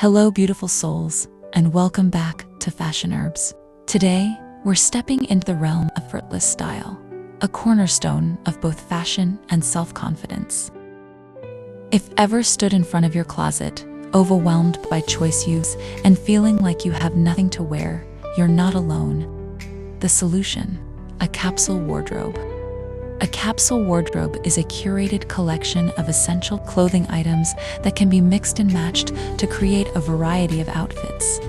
Hello, beautiful souls, and welcome back to FashionHerbs. Today, we're stepping into the realm of effortless style, a cornerstone of both fashion and self-confidence. If ever stood in front of your closet, overwhelmed by choice use and feeling like you have nothing to wear, you're not alone. The solution: a capsule wardrobe. A capsule wardrobe is a curated collection of essential clothing items that can be mixed and matched to create a variety of outfits.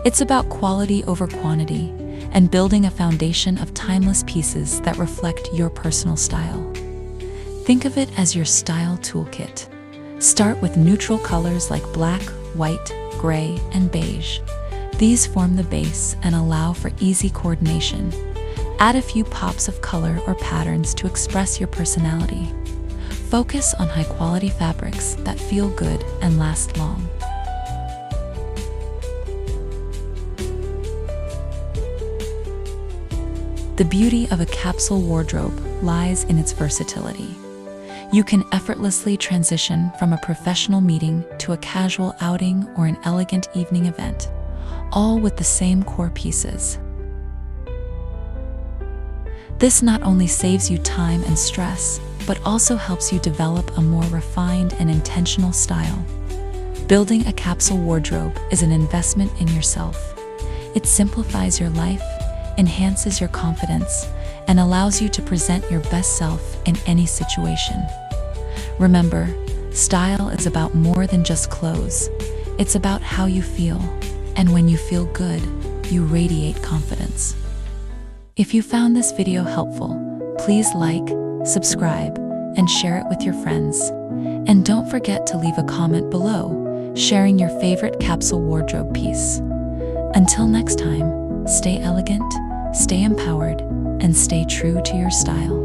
It's about quality over quantity and building a foundation of timeless pieces that reflect your personal style. Think of it as your style toolkit. Start with neutral colors like black, white, gray, and beige. These form the base and allow for easy coordination. Add a few pops of color or patterns to express your personality. Focus on high-quality fabrics that feel good and last long. The beauty of a capsule wardrobe lies in its versatility. You can effortlessly transition from a professional meeting to a casual outing or an elegant evening event, all with the same core pieces. This not only saves you time and stress, but also helps you develop a more refined and intentional style. Building a capsule wardrobe is an investment in yourself. It simplifies your life, enhances your confidence, and allows you to present your best self in any situation. Remember, style is about more than just clothes. It's about how you feel, and when you feel good, you radiate confidence. If you found this video helpful, please like, subscribe, and share it with your friends. And don't forget to leave a comment below, sharing your favorite capsule wardrobe piece. Until next time, stay elegant, stay empowered, and stay true to your style.